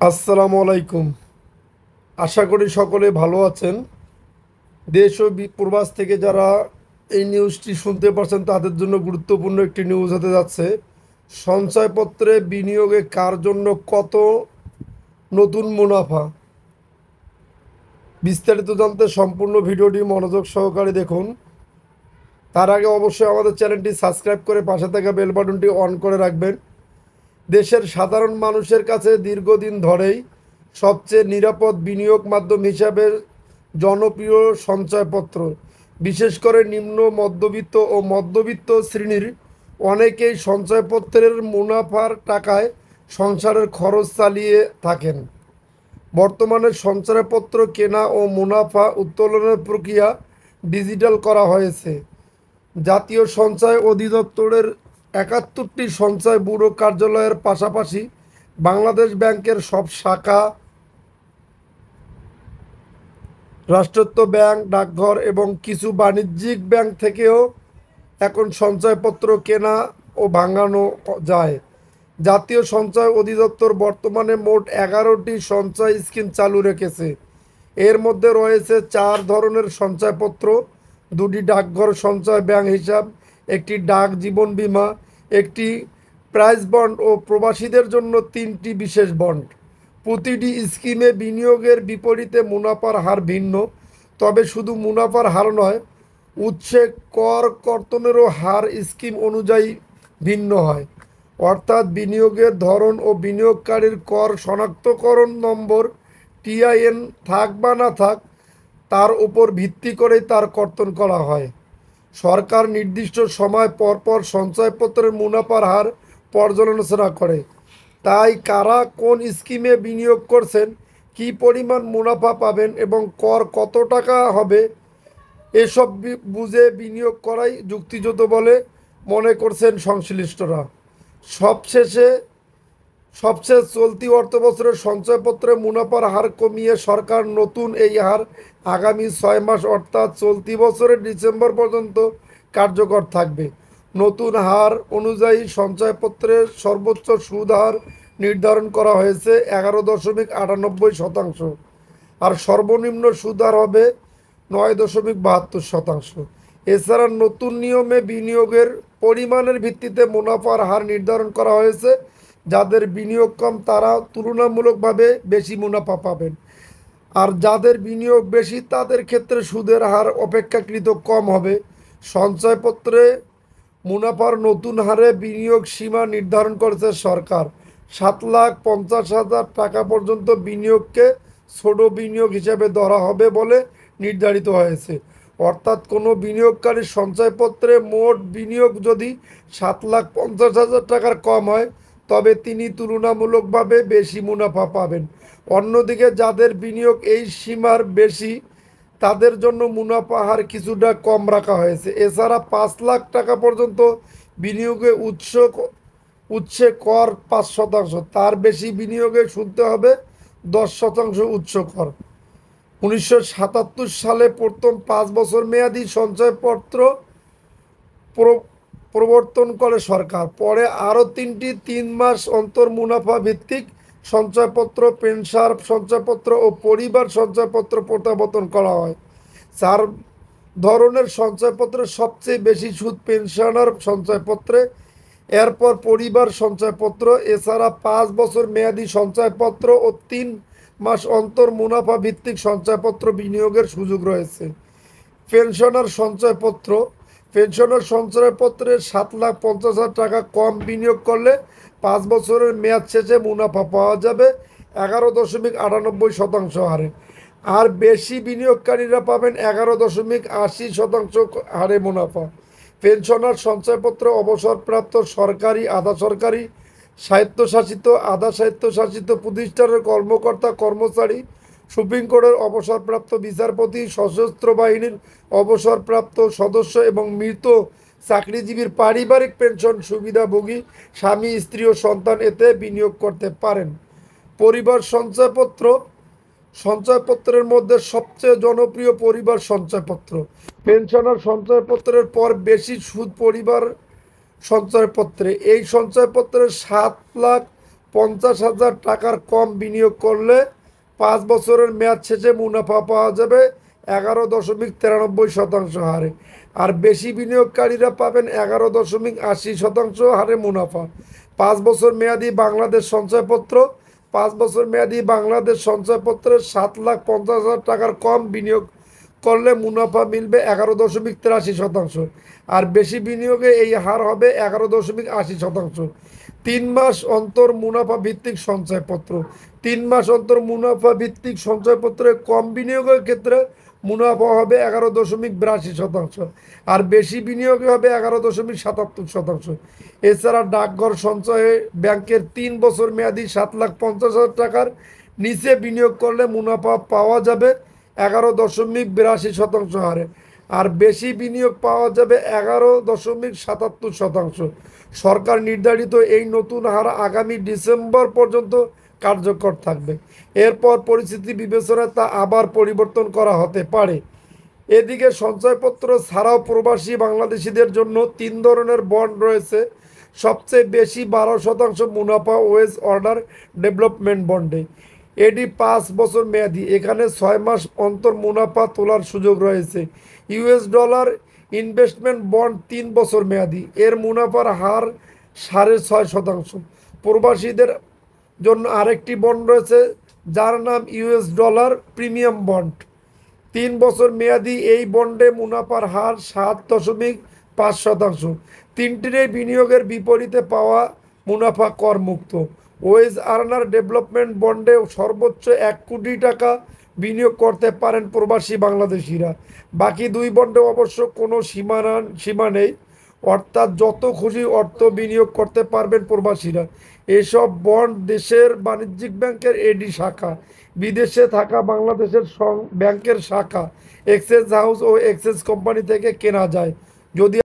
আসসালামু আলাইকুম। আশা করি সকলে ভালো আছেন। দেশ ও প্রবাস থেকে যারা এই নিউজটি শুনতে পারছেন তাদের জন্য গুরুত্বপূর্ণ একটি নিউজ হতে যাচ্ছে। সঞ্চয়পত্রে বিনিয়োগে কার জন্য কত নতুন মুনাফা? বিস্তারিত জানতে সম্পূর্ণ ভিডিওটি মনোযোগ সহকারে দেখুন। তার আগে অবশ্যই আমাদের চ্যানেলটি সাবস্ক্রাইব করে পাশে থাকা বেল বাটনটি অন করে রাখবেন। দেশের সাধারণ মানুষের কাছে দীর্ঘদিন ধরেই সবচেয়ে নিরাপদ বিনিয়োগ মাধ্যম হিসাবে জনপ্রিয় সঞ্চয়পত্র। বিশেষ করে নিম্ন মধ্যবিত্ত ও মধ্যবিত্ত শ্রেণীর অনেকেই সঞ্চয়পত্রের মুনাফার টাকায় সংসারের খরচ চালিয়ে থাকেন। বর্তমানে সঞ্চয়পত্র কেনা ও মুনাফা উত্তোলনের প্রক্রিয়া ডিজিটাল করা হয়েছে। জাতীয় সঞ্চয় অধিদপ্তরের ৭১টি সঞ্চয় ব্যুরো কার্যালয়ের পাশাপাশি বাংলাদেশ ব্যাংকের সব শাখা, রাষ্ট্রায়ত্ত ব্যাংক, ডাকঘর এবং কিছু বাণিজ্যিক ব্যাংক থেকেও এখন সঞ্চয়পত্র কেনা ও ভাঙানো যায়। জাতীয় সঞ্চয় অধিদপ্তর বর্তমানে মোট ১১টি সঞ্চয় স্কিম চালু রেখেছে। এর মধ্যে রয়েছে ৪ ধরনের সঞ্চয়পত্র, ২টি ডাকঘর সঞ্চয় ব্যাংক হিসাব, একটি ডাক জীবন বীমা, একটি প্রাইজ বন্ড ও প্রবাসীদের জন্য ৩টি বিশেষ বন্ড। প্রতিটি স্কিমে বিনিয়োগের বিপরীতে মুনাফার হার ভিন্ন, তবে শুধু মুনাফার হার নয়, উৎসে কর কর্তনেরও হার স্কিম অনুযায়ী ভিন্ন হয়। অর্থাৎ বিনিয়োগের ধরন ও বিনিয়োগকারীর কর শনাক্তকরণ নম্বর টিআইএন থাক বা না থাক তার উপর ভিত্তি করেই তার কর্তন করা হয়। সরকার নির্দিষ্ট সময় পর পর সঞ্চয়পত্রের মুনাফার হার পর্যালোচনা করে। তাই কারা কোন স্কিমে বিনিয়োগ করছেন, কী পরিমাণ মুনাফা পাবেন এবং কর কত টাকা হবে, এসব বুঝে বিনিয়োগ করাই যুক্তিযুক্ত বলে মনে করছেন সংশ্লিষ্টরা। সবশেষে সবশেষ চলতি অর্থবছরের সঞ্চয়পত্রে মুনাফার হার কমিয়ে সরকার নতুন এই হার আগামী ৬ মাস অর্থাৎ চলতি বছরের ডিসেম্বর পর্যন্ত কার্যকর থাকবে। নতুন হার অনুযায়ী সঞ্চয়পত্রের সর্বোচ্চ সুদ হার নির্ধারণ করা হয়েছে ১১.৯৮%, আর সর্বনিম্ন সুদ হার হবে ৯.৭২%। এছাড়া নতুন নিয়মে বিনিয়োগের পরিমাণের ভিত্তিতে মুনাফার হার নির্ধারণ করা হয়েছে। যাদের বিনিয়োগ কম তারা তুলনামূলকভাবে বেশি মুনাফা পাবেন, আর যাদের বিনিয়োগ বেশি তাদের ক্ষেত্রে সুদের হার অপেক্ষাকৃত কম হবে। সঞ্চয়পত্রে মুনাফার নতুন হারে বিনিয়োগ সীমা নির্ধারণ করেছে সরকার। ৭,৫০,০০০ টাকা পর্যন্ত বিনিয়োগকে ছোট বিনিয়োগ হিসেবে ধরা হবে বলে নির্ধারিত হয়েছে। অর্থাৎ কোনো বিনিয়োগকারীর সঞ্চয়পত্রে মোট বিনিয়োগ যদি ৭,৫০,০০০ টাকার কম হয় তবে তিনি তুলনামূলকভাবে বেশি মুনাফা পাবেন। অন্যদিকে যাদের বিনিয়োগ এই সীমার বেশি তাদের জন্য মুনাফা হার কিছুটা কম রাখা হয়েছে। এছাড়া ৫ লাখ টাকা পর্যন্ত বিনিয়োগে উৎসে কর ৫%, তার বেশি বিনিয়োগে শুনতে হবে ১০% উৎস কর। ১৯৭৭ সালে প্রথম ৫ বছর মেয়াদী সঞ্চয়পত্র প্রবর্তন করে সরকার। পরে আরও ৩টি ৩ মাস অন্তর মুনাফা ভিত্তিক সঞ্চয়পত্র, পেনশন সঞ্চয়পত্র ও পরিবার সঞ্চয়পত্র প্রবর্তন করা হয়। ৪ ধরনের সঞ্চয়পত্রের সবচেয়ে বেশি সুদ পেনশনার সঞ্চয়পত্রে, এরপর পরিবার সঞ্চয়পত্র। এছাড়া ৫ বছর মেয়াদী সঞ্চয়পত্র ও ৩ মাস অন্তর মুনাফা ভিত্তিক সঞ্চয়পত্র বিনিয়োগের সুযোগ রয়েছে। পেনশনার সঞ্চয়পত্র, পেনশনার সঞ্চয়পত্রে ৭,৫০,০০০ টাকা কম বিনিয়োগ করলে ৫ বছরের মেয়াদ শেষে মুনাফা পাওয়া যাবে ১১.৯৮% হারে, আর বেশি বিনিয়োগকারীরা পাবেন ১১.৮০% হারে মুনাফা। পেনশনার সঞ্চয়পত্র অবসরপ্রাপ্ত সরকারি, আধা সরকারি, স্বায়ত্তশাসিত, আধা স্বায়ত্তশাসিত প্রতিষ্ঠানের কর্মকর্তা কর্মচারী, সুপ্রিম কোর্টের অবসরপ্রাপ্ত বিচারপতি, সশস্ত্র বাহিনীর অবসরপ্রাপ্ত সদস্য এবং মৃত চাকরিজীবীর পারিবারিক পেনশন সুবিধাভোগী স্বামী, স্ত্রী ও সন্তান এতে বিনিয়োগ করতে পারেন। পরিবার সঞ্চয়পত্র, সঞ্চয়পত্রের মধ্যে সবচেয়ে জনপ্রিয় পরিবার সঞ্চয়পত্র। পেনশনার সঞ্চয়পত্রের পর বেশি সুদ পরিবার সঞ্চয়পত্রে। এই সঞ্চয়পত্রে ৭,৫০,০০০ 50,000 টাকার কম বিনিয়োগ করলে 5 বছরের মেয়াদ শেষে মুনাফা পাওয়া যাবে 11.93% হারে। আর বেশি বিনিয়োগকারীরা পাবেন 11.80% হারে মুনাফা। 5 বছর মেয়াদি বাংলাদেশ সঞ্চয়পত্র 5 বছর মেয়াদি বাংলাদেশ সঞ্চয়পত্রের 7,50,000 টাকার কম বিনিয়োগ করলে মুনাফা মিলবে 11.83%। আর বেশি বিনিয়োগে এই হার হবে 11.80%। 3 মাস অন্তর মুনাফা ভিত্তিক সঞ্চয়পত্র 3 মাস অন্তর মুনাফা ভিত্তিক সঞ্চয়পত্রে কম বিনিয়োগের ক্ষেত্রে মুনাফা হবে 11.82%। আর বেশি বিনিয়োগে হবে 11.77%। এছাড়া ডাকঘর সঞ্চয়ে ব্যাংকের 3 বছর মেয়াদি 7,50,000 টাকার নিচে বিনিয়োগ করলে মুনাফা পাওয়া যাবে 11.82% হারে। আর বেশি বিনিয়োগ পাওয়া যাবে 11.77%। সরকার নির্ধারিত এই নতুন হার আগামী ডিসেম্বর পর্যন্ত কার্যকর থাকবে। এরপর পরিস্থিতি বিবেচনায় তা আবার পরিবর্তন করা হতে পারে। এদিকে সঞ্চয়পত্র ছাড়াও প্রবাসী বাংলাদেশিদের জন্য 3 ধরনের বন্ড রয়েছে। সবচেয়ে বেশি 12% মুনাফা ওয়েজ অর্ডার ডেভেলপমেন্ট বন্ডে। এটি 5 বছর মেয়াদি, এখানে 6 মাস অন্তর মুনাফা তোলার সুযোগ রয়েছে। ইউএস ডলার ইনভেস্টমেন্ট বন্ড 3 বছর মেয়াদি, এর মুনাফার হার 6.5%। প্রবাসীদের জন্য আরেকটি বন্ড রয়েছে যার নাম ইউএস ডলার প্রিমিয়াম বন্ড। 3 বছর মেয়াদি এই বন্ডে মুনাফার হার 7.5%। তিনটিরই বিনিয়োগের বিপরীতে পাওয়া মুনাফা করমুক্ত। ওয়েজ আর্নার ডেভেলপমেন্ট বন্ডে সর্বোচ্চ 1 কোটি টাকা বিনিয়োগ করতে পারেন প্রবাসী বাংলাদেশিরা। বাকি 2 বন্ডে অবশ্য কোনো সীমা নেই, অর্থাৎ যত খুশি অর্থ বিনিয়োগ করতে পারবেন প্রবাসীরা। এসব বন্ড দেশের বাণিজ্যিক ব্যাংকের এডি শাখা, বিদেশে থাকা বাংলাদেশের ব্যাংকের শাখা, এক্সচেঞ্জ হাউস ও এক্সচেঞ্জ কোম্পানি থেকে কেনা যায়। যদি